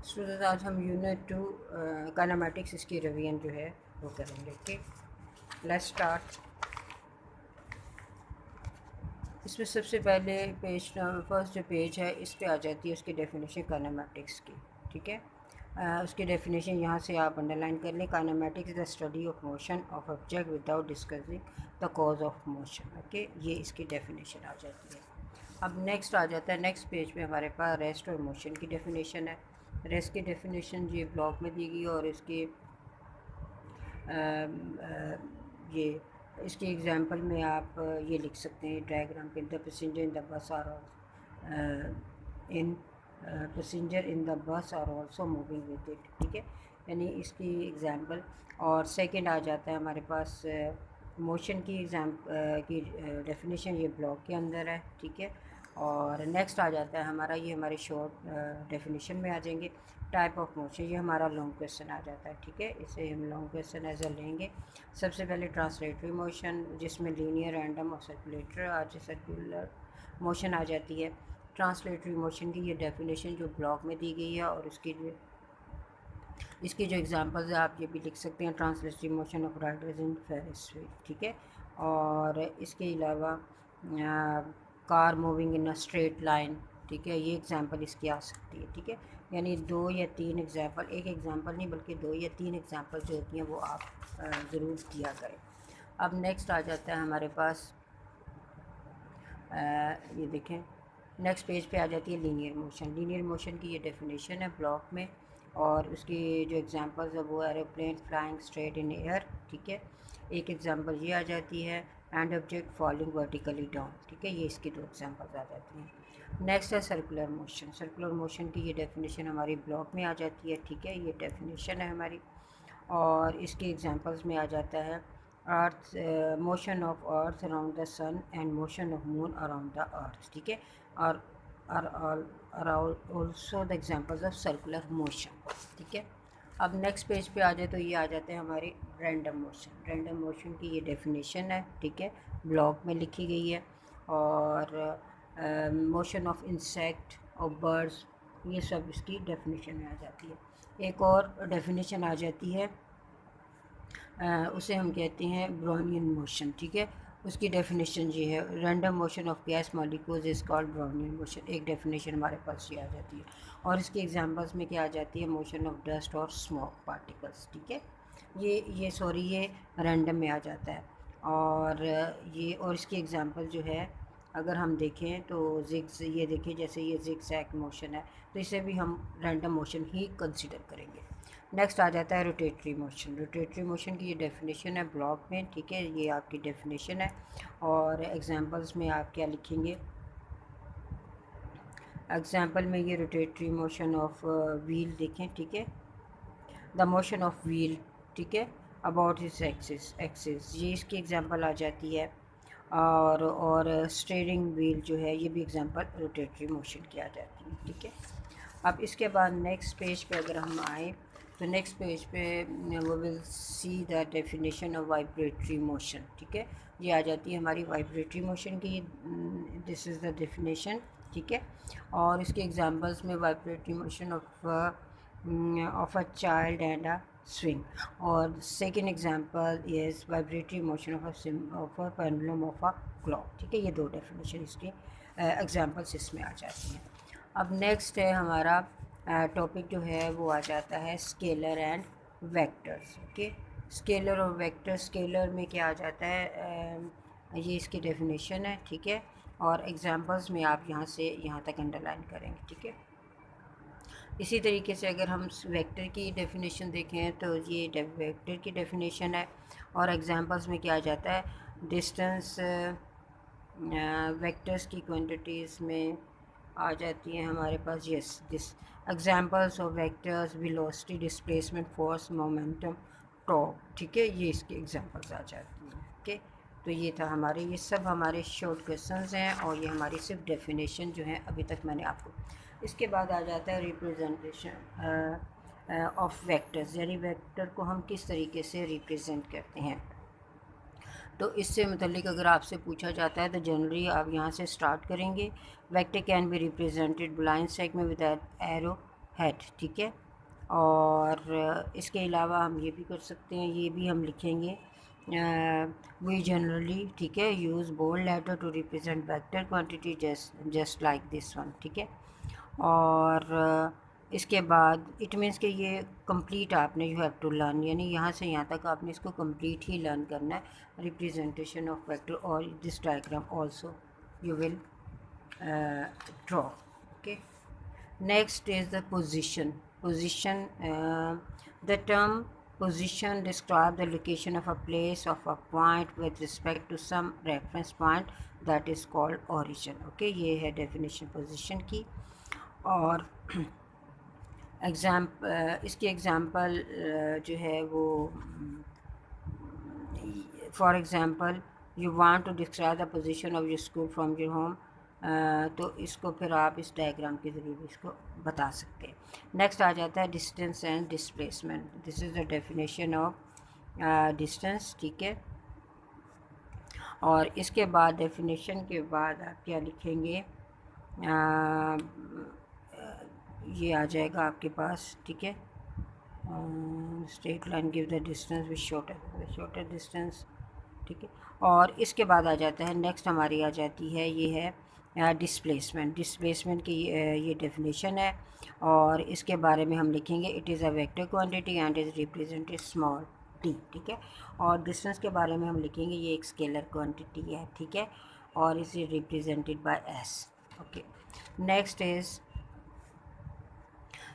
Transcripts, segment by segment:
Student आज हम unit 2 kinematics इसकी रिवीजन जो है वो करेंगे। Okay, let's start. इसमें सबसे पहले पेज फर्स्ट जो पेज है इस पे आ जाती है उसकी डेफिनेशन काइनेमेटिक्स की। ठीक है, उसकी डेफिनेशन यहाँ से आप अंडरलाइन कर लें। Kinematics is the study of motion of object without discussing the cause of motion. Okay, ये इसकी डेफिनेशन आ जाती है। अब नेक्स्ट आ जाता है, नेक्स्ट पेज पे हमारे पास रेस्ट और मोशन की डेफिनेशन है। रेस्ट की डेफिनेशन ये ब्लॉक में दी गई और इसकी ये इसकी एग्जांपल में आप ये लिख सकते हैं डायग्राम पे, the passenger in the bus are in passenger in the bus are also moving with it. ठीक है, यानी इसकी एग्जांपल। और सेकंड आ जाता है हमारे पास मोशन की की डेफिनेशन, ये ब्लॉक के अंदर है। ठीक है, और नेक्स्ट आ जाता है हमारा, ये हमारे शॉर्ट डेफिनेशन में आ जाएंगे, टाइप ऑफ मोशन। ये हमारा लॉन्ग क्वेश्चन आ जाता है। ठीक है, इसे हम लॉन्ग क्वेश्चन एज लेंगे। सबसे पहले ट्रांसलेटरी मोशन, जिसमें लीनियर, रैंडम और सर्कुलर मोशन आ जाती है। ट्रांसलेटरी मोशन की ये डेफिनेशन जो ब्लॉक में दी गई है, और इसकी जो एग्जांपल्स है आप ये भी लिख सकते हैं, translatory motion of riders in Ferris wheel. ठीक है, और इसके अलावा car moving in a straight line. ठीक है, ये एग्जांपल इसकी आ सकती है। ठीक है, यानी 2 या 3 एग्जांपल, एक एग्जांपल नहीं बल्कि 2 या 3 एग्जांपल जो होती हैं वो आप ज़रूर दिया करें। अब नेक्स्ट आ जाता है हमारे पास ये देखें, नेक्स्ट पेज पे आ जाती है लीनियर मोशन। लीनियर मोशन की ये डेफिनेशन है ब्लॉक में, और उसकी जो एग्जांपल्स है वो aeroplane flying straight in air. ठीक है, एक एग्जांपल ये आ जाती है, and object falling vertically down. ठीक है, ये इसकी 2 एग्जांपल्स आ जाती हैं। नेक्स्ट है सर्कुलर मोशन। सर्कुलर मोशन की ये डेफिनेशन हमारी ब्लॉक में आ जाती है। ठीक है, ये डेफिनेशन है हमारी, और इसके एग्जांपल्स में आ जाता है earth motion of earth around the sun and motion of moon around the earth. ठीक है, और also the examples of circular motion. ठीक है, अब नेक्स्ट पेज पे आ जाए तो ये आ जाते हैं हमारे रैंडम मोशन। रैंडम मोशन की ये डेफिनेशन है। ठीक है, ब्लॉक में लिखी गई है, और मोशन ऑफ इंसेक्ट और बर्ड्स, ये सब इसकी डेफिनेशन में आ जाती है। एक और डेफिनेशन आ जाती है, उसे हम कहते हैं ब्राउनियन मोशन। ठीक है, उसकी डेफिनेशन ये है, random motion of gas molecules is called Brownian motion. एक डेफिनेशन हमारे पास ये आ जाती है, और इसके एग्जांपल्स में क्या आ जाती है, मोशन ऑफ डस्ट और स्मोक पार्टिकल्स। ठीक है, ये रैंडम में आ जाता है, और इसकी एग्जांपल जो है अगर हम देखें तो ये देखिए, जैसे ये ज़िगज़ैग मोशन है तो इसे भी हम रैंडम मोशन ही कंसिडर करेंगे। नेक्स्ट आ जाता है रोटेटरी मोशन। रोटेटरी मोशन की ये डेफिनेशन है ब्लॉक में। ठीक है, ये आपकी डेफिनेशन है, और एग्जांपल्स में आप क्या लिखेंगे, एग्जांपल में ये रोटेटरी मोशन ऑफ व्हील देखें। ठीक है, द मोशन ऑफ व्हील। ठीक है, अबाउट हिज एक्सिस, ये इसकी एग्जांपल आ जाती है, और स्टीयरिंग व्हील जो है ये भी एग्जांपल रोटेटरी मोशन की आ जाती है। ठीक है, अब इसके बाद नेक्स्ट पेज पे अगर हम आए तो नेक्स्ट पेज पे वो will see the definition of vibratory motion. ठीक है, ये आ जाती है हमारी वाइब्रेटरी मोशन की, दिस इज़ द डेफिनेशन। ठीक है, और इसके एग्जांपल्स में vibratory motion of a child and a swing, और second example is vibratory motion of a pendulum of a clock. ठीक है, ये 2 डेफिनेशन इसकी एग्जांपल्स इसमें आ जाती हैं। अब नेक्स्ट है हमारा टॉपिक जो है वो आ जाता है scalar and vectors. Okay, scalar और वेक्टर, स्केलर में क्या आ जाता है, ये इसकी डेफिनेशन है। ठीक है, और एग्जांपल्स में आप यहाँ से यहाँ तक अंडरलाइन करेंगे। ठीक है, इसी तरीके से अगर हम वेक्टर की डेफिनेशन देखें तो ये वेक्टर की डेफिनेशन है, और एग्जांपल्स में क्या आ जाता है, डिस्टेंस वेक्टर्स की क्वांटिटीज़ में आ जाती हैं हमारे पास। Yes, this examples of vectors, velocity, displacement, force, momentum, torque. ठीक है, ये इसके एग्जांपल्स आ जाती हैं। ओके, तो ये था हमारे, ये सब हमारे शॉर्ट क्वेश्चंस हैं, और ये हमारी सिर्फ डेफिनेशन जो है अभी तक मैंने आपको। इसके बाद आ जाता है रिप्रेजेंटेशन ऑफ वेक्टर्स, यानी वेक्टर को हम किस तरीके से रिप्रेजेंट करते हैं। तो इससे मतलब अगर आपसे पूछा जाता है तो जनरली आप यहाँ से स्टार्ट करेंगे। Vector can be represented blind segment with arrow head, ठीक है। और इसके अलावा हम ये भी कर सकते हैं, ये भी हम लिखेंगे वी जनरली, ठीक है, use bold letter to represent vector quantity just like this one, ठीक है। और इसके बाद इट मीन्स कि ये कंप्लीट आपने यू हैव टू लर्न, यानी यहाँ से यहाँ तक आपने इसको कंप्लीट ही लर्न करना है, रिप्रेजेंटेशन ऑफ वेक्टर और this diagram also you will draw, okay. Next is the position. Position, the term position describe the location of a place of a point with respect to some reference point that is called origin. Okay, ये है definition position की। और इसकी example जो है वो for example you want to describe the position of your school from your home, तो इसको फिर आप इस डायग्राम के ज़रिए भी इसको बता सकते हैं। नेक्स्ट आ जाता है distance and displacement. This is the definition of distance, ठीक है। और इसके बाद डेफिनेशन के बाद आप क्या लिखेंगे, ये आ जाएगा आपके पास, ठीक है। Straight line give the distance with shorter distance, ठीक है। और इसके बाद आ जाता है नेक्स्ट हमारी आ जाती है, ये है डिस्प्लेसमेंट। डिस्प्लेसमेंट की ये डेफिनेशन है और इसके बारे में हम लिखेंगे it is a vector quantity and is represented small T, ठीक है। और डिस्टेंस के बारे में हम लिखेंगे ये एक स्केलर क्वांटिटी है, ठीक है, और is represented by S, okay. Next is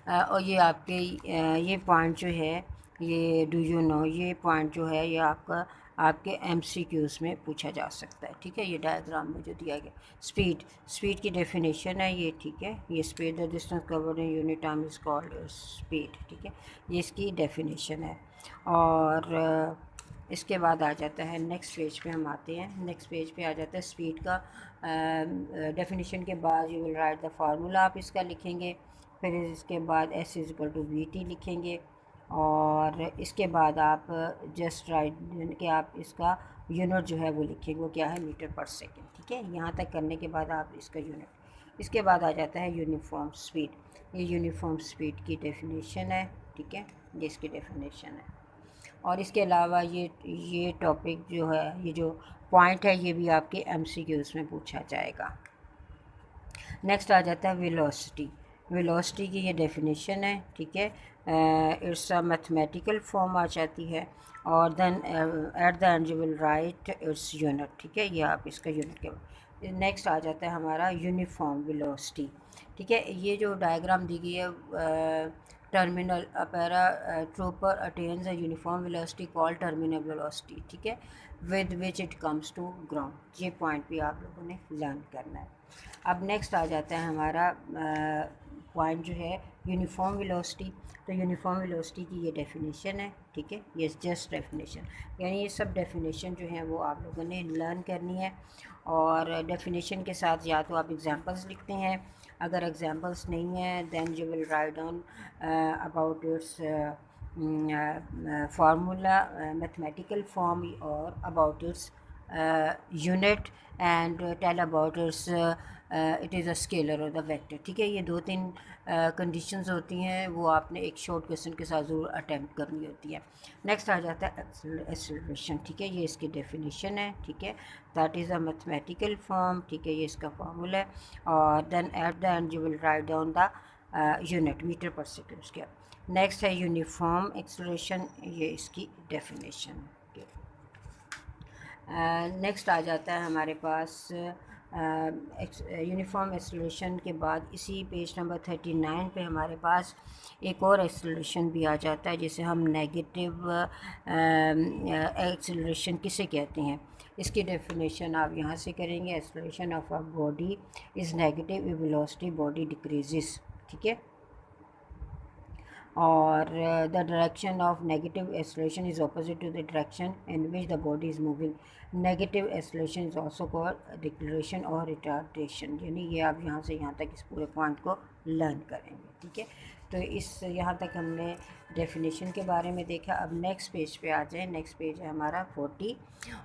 और ये आपके ये पॉइंट जो है ये डू यू नो, ये पॉइंट जो है ये आपके एमसीक्यूज़ में पूछा जा सकता है, ठीक है। ये डायग्राम में जो दिया गया स्पीड की डेफिनेशन है ये, ठीक है। ये speed the distance covered in unit time is called speed, ठीक है। ये इसकी डेफिनेशन है। और इसके बाद आ जाता है नेक्स्ट पेज पे हम आते हैं। नेक्स्ट पेज पे आ जाता है स्पीड का डेफिनेशन के बाद you will write the formula, आप इसका लिखेंगे। फिर इसके बाद S is equal to V T लिखेंगे और इसके बाद आप जस्ट राइट कि आप इसका यूनिट जो है वो लिखेंगे, वो क्या है मीटर पर सेकेंड, ठीक है। यहाँ तक करने के बाद आप इसका यूनिट, इसके बाद आ जाता है यूनिफॉर्म स्पीड। ये यूनिफॉर्म स्पीड की डेफिनेशन है, ठीक है, ये इसकी डेफिनेशन है। और इसके अलावा ये टॉपिक जो है, ये जो पॉइंट है ये भी आपके एमसीक्यूज़ में पूछा जाएगा। नेक्स्ट आ जाता है वेलोसिटी। वेलोसिटी की ये डेफिनेशन है, ठीक है। इट्स अ मैथमेटिकल फॉर्म आ जाती है और then at the end you will write its unit, ठीक है। ये आप इसका यूनिट के नेक्स्ट आ जाता है हमारा यूनिफॉर्म वेलोसिटी, ठीक है। ये जो डायग्राम दी गई है terminal paratrooper attains a uniform velocity called terminal velocity, ठीक है, with which it comes to ground. ये पॉइंट भी आप लोगों ने लर्न करना है। अब नेक्स्ट आ जाता है हमारा पॉइंट जो है यूनिफॉर्म वेलोसिटी। तो यूनिफॉर्म वेलोसिटी की ये डेफिनेशन है, ठीक है, ये जस्ट डेफिनेशन, यानी ये सब डेफिनेशन जो है वो आप लोगों ने लर्न करनी है। और डेफिनेशन के साथ या तो आप एग्जांपल्स लिखते हैं, अगर एग्जांपल्स नहीं है then you will write down about its formula mathematical form और about its unit and tell about its it is a scalar और द वेक्टर, ठीक है। ये दो तीन कंडीशंस होती हैं, वो आपने एक शॉर्ट क्वेश्चन के साथ ज़रूर अटैम्प्ट करनी होती है। नेक्स्ट आ जाता है एक्सेलरेशन, ठीक है, ये इसकी डेफिनेशन है, ठीक है, that is a mathematical form, ठीक है, ये इसका फार्मूला है। और then at the end you will write down the unit metre per second के। नेक्स्ट है यूनिफॉर्म एक्सेलरेशन, ये इसकी डेफिनेशन है। नेक्स्ट आ जाता है हमारे पास यूनिफॉर्म एक्सेलरेशन के बाद इसी पेज नंबर 39 पे हमारे पास एक और एक्सेलरेशन भी आ जाता है, जिसे हम नेगेटिव एक्सेलरेशन किसे कहते हैं। इसकी डेफिनेशन आप यहाँ से करेंगे, acceleration of a body is negative if velocity body decreases, ठीक है। और the direction of negative acceleration is opposite to the direction in which the body is moving. Negative acceleration is also called declaration और retardation, यानी ये आप यहाँ से यहाँ तक इस पूरे पॉइंट को लर्न करेंगे, ठीक है। तो इस यहाँ तक हमने डेफिनेशन के बारे में देखा। अब नेक्स्ट पेज पे आ जाए। नेक्स्ट पेज है हमारा 40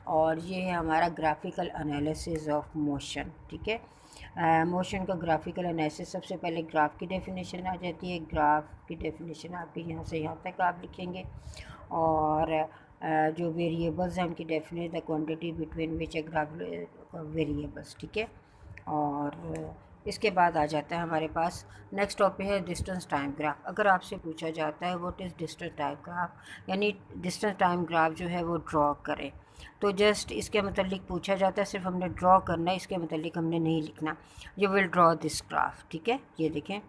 और ये है हमारा ग्राफिकल एनालिसिस ऑफ मोशन, ठीक है। मोशन का ग्राफिकल एनालिसिस, सबसे पहले ग्राफ की डेफिनेशन आ जाती है। ग्राफ की डेफिनेशन आपके यहाँ से यहाँ तक आप लिखेंगे। और जो वेरिएबल्स हैं उनकी definition, the quantity between which a graph variables, ठीक है। और इसके बाद आ जाता है हमारे पास नेक्स्ट टॉपिक है डिस्टेंस टाइम ग्राफ। अगर आपसे पूछा जाता है what is distance time graph, यानी डिस्टेंस टाइम ग्राफ जो है वो ड्रॉ करें, तो जस्ट इसके मतलब पूछा जाता है, सिर्फ हमने ड्रॉ करना है, इसके मतलब हमने नहीं लिखना। You will draw this graph, ठीक है। ये देखें,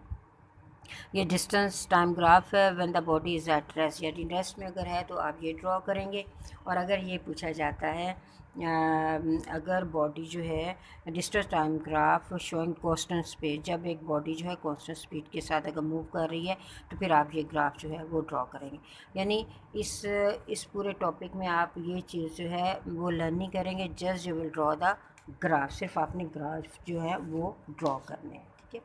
ये डिस्टेंस टाइम ग्राफ है when the body is at rest, यानी रेस्ट में अगर है तो आप ये ड्रॉ करेंगे। और अगर ये पूछा जाता है अगर बॉडी जो है distance time graph showing constant speed, जब एक बॉडी जो है कांस्टेंट स्पीड के साथ अगर मूव कर रही है तो फिर आप ये ग्राफ जो है वो ड्रॉ करेंगे। यानी इस पूरे टॉपिक में आप ये चीज़ जो है वो लर्न नहीं करेंगे, just you will draw the graph, सिर्फ आपने ग्राफ जो है वो ड्रॉ करने हैं, ठीक है।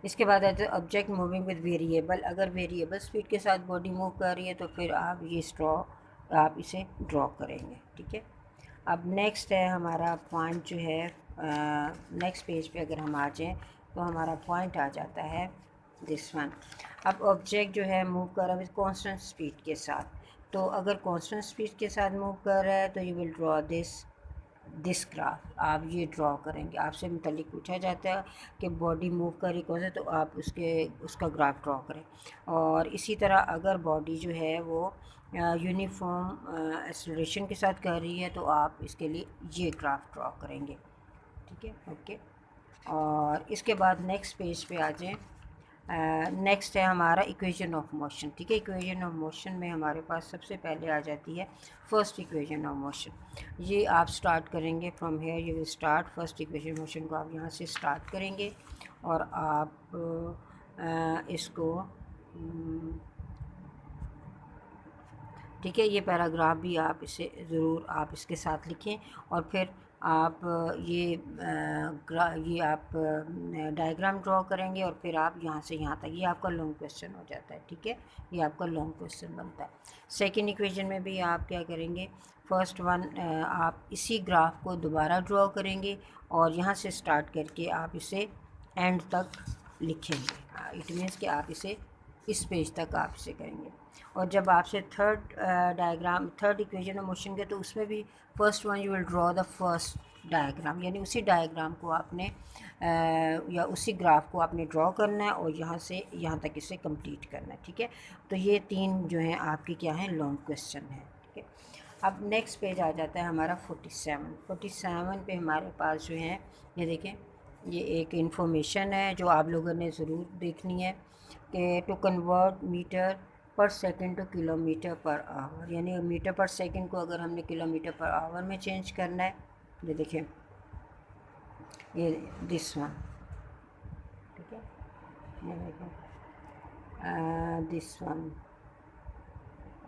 इसके बाद है ऑब्जेक्ट मूविंग विद वेरिएबल, अगर वेरिएबल स्पीड के साथ बॉडी मूव कर रही है तो फिर आप इसे ड्रॉ करेंगे, ठीक है। अब नेक्स्ट है हमारा पॉइंट जो है, नेक्स्ट पेज पे अगर हम आ जाएँ तो हमारा पॉइंट आ जाता है दिस वन। अब ऑब्जेक्ट जो है मूव कर रहा है विद कांस्टेंट स्पीड के साथ, तो अगर कांस्टेंट स्पीड के साथ मूव कर रहा है तो you will draw this graph, आप ये ड्रॉ करेंगे। आपसे मुतल्लिक पूछा जाता है कि बॉडी मूव कर रही कौन से, तो आप उसका ग्राफ ड्रॉ करें। और इसी तरह अगर बॉडी जो है वो यूनिफॉर्म एक्सेलरेशन के साथ कर रही है तो आप इसके लिए ये ग्राफ ड्रॉ करेंगे, ठीक है, ओके। और इसके बाद नेक्स्ट पेज पे आ जाएं। नेक्स्ट है हमारा इक्वेशन ऑफ मोशन, ठीक है। इक्वेशन ऑफ मोशन में हमारे पास सबसे पहले आ जाती है फर्स्ट इक्वेशन ऑफ मोशन। ये आप स्टार्ट करेंगे from here, you will start first equation motion को आप यहाँ से स्टार्ट करेंगे और आप इसको ठीक है, ये पैराग्राफ भी आप इसे ज़रूर आप इसके साथ लिखें। और फिर आप ये आप डायग्राम ड्रॉ करेंगे और फिर आप यहाँ से यहाँ तक, ये आपका लॉन्ग क्वेश्चन हो जाता है, ठीक है। ये आपका लॉन्ग क्वेश्चन बनता है। सेकंड इक्वेशन में भी आप क्या करेंगे, फर्स्ट वन आप इसी ग्राफ को दोबारा ड्रॉ करेंगे और यहाँ से स्टार्ट करके आप इसे एंड तक लिखेंगे। इट मीन्स कि आप इसे इस पेज तक आप इसे करेंगे। और जब आपसे थर्ड इक्वेशन ऑफ मोशन के, तो उसमें भी first one you will draw the first diagram, यानी उसी डायग्राम को आपने या उसी ग्राफ को आपने ड्रॉ करना है और यहाँ से यहाँ तक इसे कंप्लीट करना है, ठीक है। तो ये तीन जो हैं आपके क्या हैं, लॉन्ग क्वेश्चन हैं, ठीक है। अब नेक्स्ट पेज आ जाता है हमारा 47 पे हमारे पास जो है, ये देखें, ये एक इन्फॉर्मेशन है जो आप लोगों ने ज़रूर देखनी है कि to convert metre per second to kilometre per our, यानी मीटर पर सेकंड को अगर हमने किलोमीटर पर आवर में चेंज करना है, ये देखिए, ये दिस वन, ठीक है, ये देखिए दिस वन।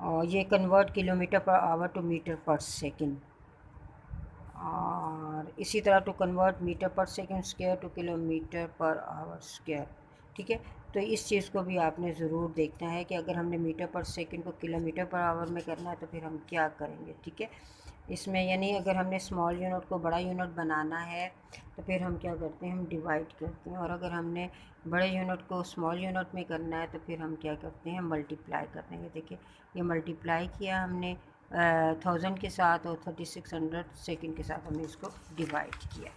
और ये convert kilometre per hour to metre per second, और इसी तरह to convert metre per second square to kilometre per hour square, ठीक है। तो इस चीज़ को भी आपने ज़रूर देखना है कि अगर हमने मीटर पर सेकंड को किलोमीटर पर आवर में करना है तो फिर हम क्या करेंगे, ठीक है। इसमें यानी अगर हमने स्मॉल यूनिट को बड़ा यूनिट बनाना है तो फिर हम क्या करते हैं, हम डिवाइड करते हैं। और अगर हमने बड़े यूनिट को स्मॉल यूनिट में करना है तो फिर हम क्या करते हैं, मल्टीप्लाई करते हैं। देखिए, ये मल्टीप्लाई किया हमने 1000 के साथ और 3600 सेकंड के साथ हमने इसको डिवाइड किया।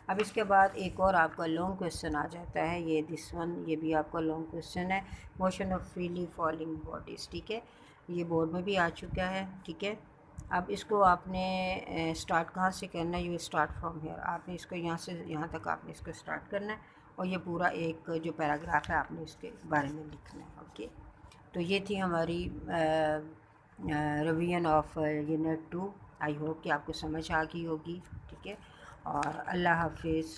अब इसके बाद एक और आपका लॉन्ग क्वेश्चन आ जाता है, ये दिस वन, ये भी आपका लॉन्ग क्वेश्चन है, motion of freely falling bodies, ठीक है। ये बोर्ड में भी आ चुका है, ठीक है। अब इसको आपने स्टार्ट कहाँ से करना है, यू स्टार्ट फ्रॉम हेयर, आपने इसको यहाँ से यहाँ तक आपने इसको स्टार्ट करना है और ये पूरा एक जो पैराग्राफ है आपने इसके बारे में लिखना है, ओके। तो ये थी हमारी revision of unit 2। I hope कि आपको समझ आ गई होगी, ठीक है। और अल्लाह हाफिज़।